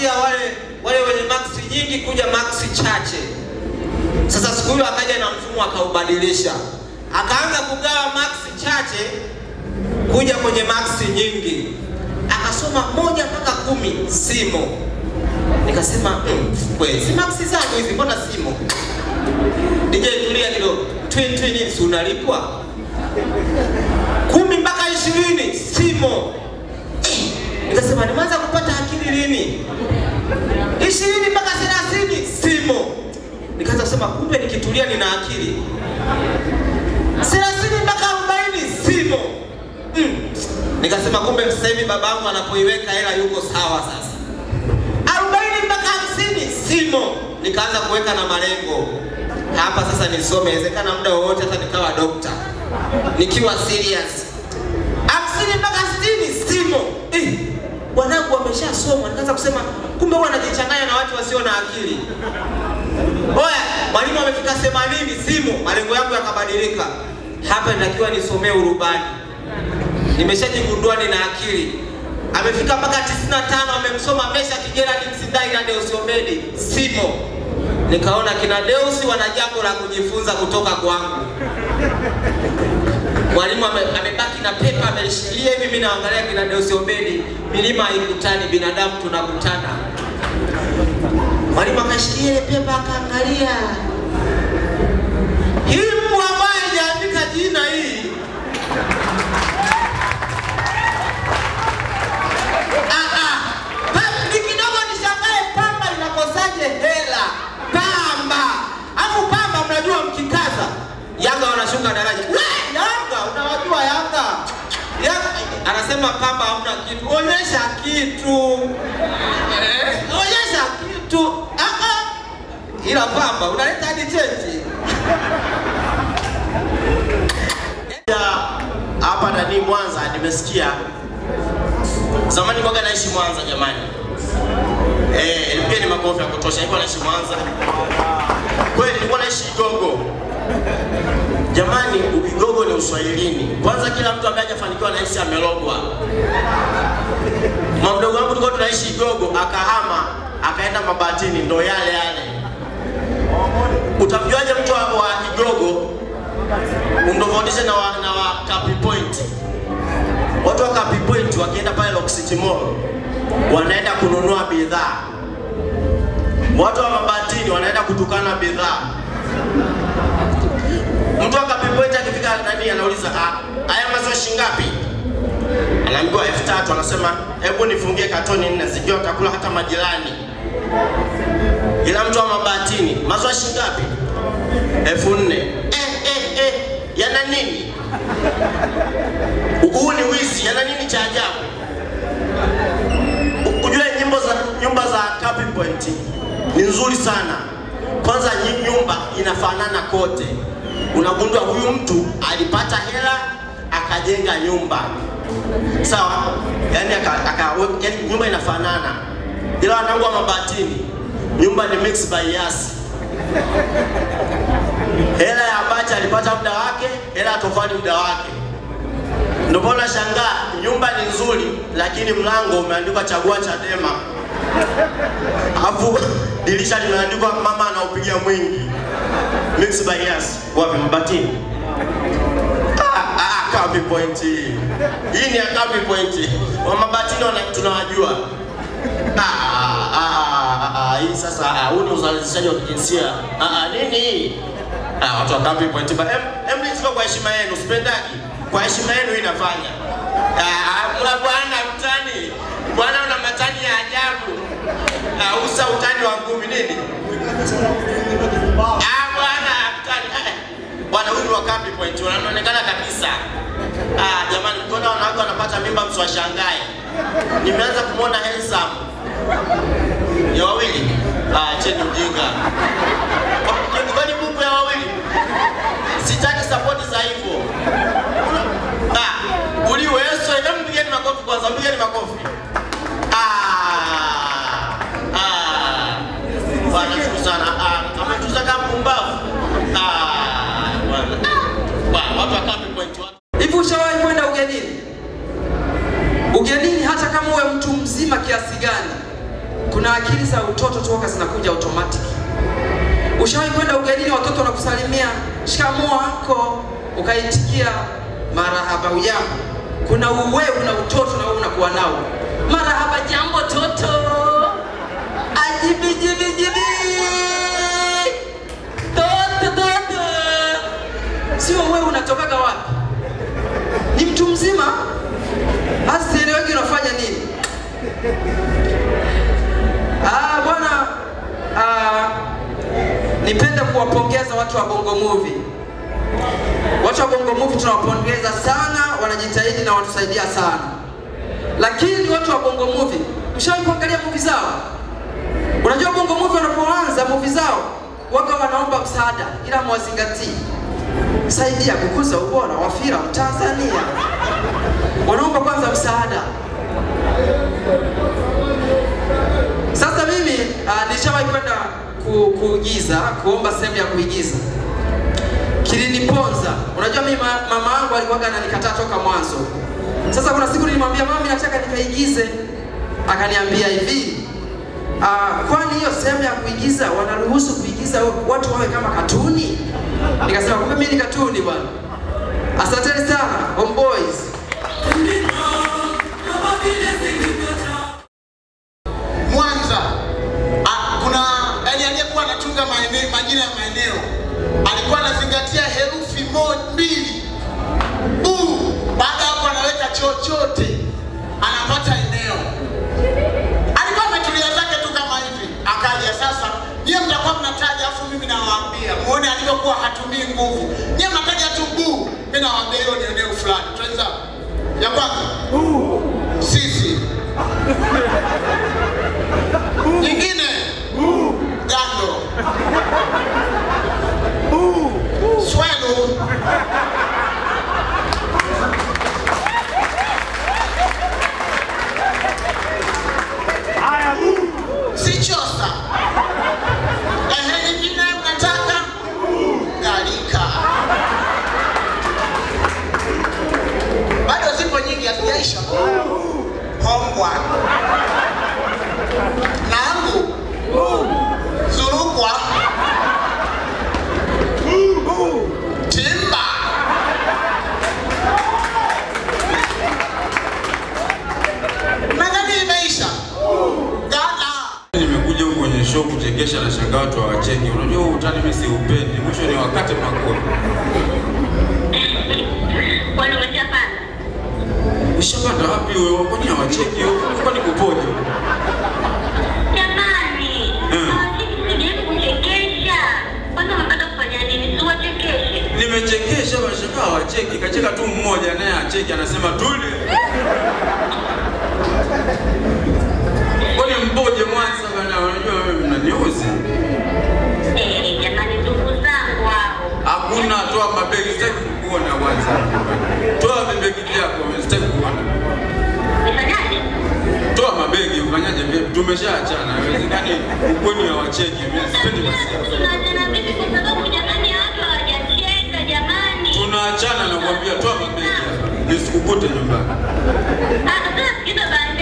kuanzia wale wenye maksi nyingi kuja maksi chache. Sasa siku hiyo akaja na mfumo akaubadilisha. Akaanza kugawa maksi chache kuja kwenye maksi nyingi. Akasoma 1 mpaka 10 simo. Nikasema kweli si maksi zangu hizi mbona simo? DJ tulia kidogo. Twin si unalipwa? 10 mpaka 20 simo. Nikasema nimeanza kupata akili lini? 20 mpaka 30 simo. Nikaanza kusema kumbe nikitulia nina akili. 30 mpaka 40 simo. Nikasema kumbe sasa hivi babangu anapoiweka hela yuko sawa sasa. 40 mpaka 50 simo. Nikaanza kuweka na malengo. Hapa sasa nisome, inawezekana muda wowote hata nikawa dokta. Nikiwa serious. 50 mpaka 60 simo. Wanangu wameshasoma, nikaanza kusema kumbe huwa anajichanganya na watu wasio na akili. Oya, mwalimu amefika 80 simo, malengo yangu yakabadilika. Hapa natakiwa nisomee urubani. Nimeshajigundua nina akili. Amefika mpaka 95 amemsoma Mesha Kigera Kimsindai na Deus Omedi simo. Nikaona kina Deus wana jambo la kujifunza kutoka kwangu. Mwalimu amebaki na pepa amelishikilia hivi, mimi naangalia kina Deus Omedi, milima haikutani, binadamu tunakutana. Mwalimu akashikilia ile pepa akaangalia. Hii mbwa ambaye hajaandika jina hii. Ni kidogo nishangae pamba inakosaje hela. Pamba. Afu pamba mnajua mkikaza Yanga wanashuka daraja. Yanga unawajua Yanga. Anasema pamba hamna kitu. Onyesha kitu. Onyesha kitu. Ila pamba unaleta hadi cheti. Hapa ndani Mwanza nimesikia. Zamani kwa naishi Mwanza jamani. Nilikuwa ni makofi ya kutosha. Nilikuwa naishi Mwanza. Kweli nilikuwa naishi Igogo. Jamani, Igogo ni Uswahilini. Kwanza kila mtu ambaye hajafanikiwa naishi amelogwa. Mdogo wangu tulikuwa tunaishi Igogo, akahama, akaenda Mabatini, ndo yale. Utamjuaje mtu wa Igogo? Undofundishe na wa Kapi Point. Watu wa Kapi Point wakienda pale Lock City Mall wanaenda kununua bidhaa. Watu wa Mabatini wanaenda kutukana bidhaa. Mtu wa Kapi Point akifika nani anauliza, haya maziwa shingapi? Anaambiwa 3000, anasema hebu nifungie katoni 4 zikiwa utakula hata majirani. Ila mtu wa Mabatini, maziwa shingapi? 4000. Yana nini? Huu ni wizi, yana nini cha ajabu? Ujue nyumba za Kapi Point ni nzuri sana. Kwanza nyumba inafanana kote. Unagundua huyu mtu alipata hela akajenga nyumba. Sawa? Yaani nyumba inafanana. Ila wanangu wa Mabatini, nyumba ni mix by Yasi. Hela ya Abacha alipata muda wake, hela ya Tofali muda wake. Ndio mbona shangaa nyumba ni nzuri lakini mlango umeandikwa chagua Chadema. Alafu dirisha limeandikwa mama anaupigia mwingi. Mix by Yasi. Wapi Mabatini? Kapi Point. Hii ni ya Kapi Point. Wa Mabatini tunawajua. Hii sasa huu ni uzalishaji wa kijinsia. Nini? Watu wa Kapi Point. Mliziko kwa heshima yenu, sipendaki. Kwa heshima yenu inafanya. Bwana mtani. Bwana una matani ya ajabu. Usa utani wa ngumi nini? Bwana mtani. Bwana huyu wa Kapi Point wanaonekana kabisa. Jamani, mkiona wanawake wanapata mimba msiwashangae. Nimeanza kumuona handsome. Ya wawili. Cheni ujinga. Kwani bubu ya wawili? Sitaki support za hivyo. Uliwezo, hebu mpigeni makofi kwanza, mpigeni makofi. Bwana shukuru sana. Ametuza kama mpumbavu. Bwana watu wa Kapi Point. Hivi ushawahi kwenda ugenini? Ugenini hata kama uwe mtu mzima kiasi gani, kuna akili za utoto toka zinakuja automatic. Ushawahi kwenda ugenini, watoto wanakusalimia shikamoo anko, ukaitikia marahaba ujambo. Kuna uwewe na utoto na wewe unakuwa nao. Marahaba jambo toto. Ajibi jibi jibi. Toto. Sio wewe unatokaga wapi? Ni mtu mzima. Asieleweki unafanya nini? Bwana, nipende kuwapongeza watu wa Bongo Movie. Watu wa Bongo Movie tunawapongeza sana, wanajitahidi na watusaidia sana. Lakini watu wa Bongo Movie, mshawahi kuangalia movie zao? Unajua Bongo Movie wanapoanza movie zao, waka wanaomba msaada, ila mwazingatii. Saidia kukuza ubora wa filamu Tanzania. Wanaomba kwanza msaada. Sasa mimi nishawahi kwenda kuigiza, kuomba sehemu ya kuigiza. Kiliniponza. Unajua mimi mama yangu alikuwa ananikataa toka mwanzo. Sasa kuna siku nilimwambia mama nataka nikaigize. Akaniambia hivi, kwani hiyo sehemu ya kuigiza wanaruhusu kuigiza watu wawe kama katuni? Nikasema kumbe mimi ni katuni bwana. Asanteni sana, homeboys. Mwanza kuna aliyekuwa anatunga majina ya maeneo, alikuwa anazingatia herufi mbili. Baada hapo anaweka chochote, anapata eneo. Alikuwa ametulia zake tu kama hivi. Akaja sasa, nyie mtakuwa mnataja afu mimi nawaambia. Muone alivyokuwa hatumii nguvu. Nyie mnataja tu buu, mimi nawaambia hiyo ni eneo fulani. Tuanza. Ya kwanza. Sisi. Nyingine. Gando. Swelu. Sichosa. Nyingine mnataka? Galika. Bado zipo nyingi hazijaisha. Hongwa. Nangu. Zurukwa. Timba. Nadhani imeisha. Nimekuja huko kwenye show kuchekesha na shangaa watu hawacheki. Unajua utani mimi siupendi. Mwisho ni wakati mnakuwa. Wale umeshapanda? Umeshapanda wapi wewe? Kwani hawacheki? Kwani kupoje? Jamani. Hawacheki kuchekesha. Kwanza unataka kufanya nini? Si wachekeshe. Nimechekesha washangaa hawacheki. Kacheka tu mmoja naye acheki anasema tuli. Kwani mpoje Mwanza bana, unajua wewe mnaniuzi. Jamani ndugu zangu hao. Hakuna, toa mabegi sitaki kuona kwanza. Toa mabegi yako sitaki kuona. Nifanyaje? Toa mabegi ufanyaje vipi? Tumeshaachana. Haiwezekani ukweli hawacheki. Mimi sipendi basi. Tunaachana vipi kwa sababu jamani watu hawajacheka jamani. Tunaachana na kuambia toa mabegi hapa. Nisikukute nyumbani. Sasa sikiza basi.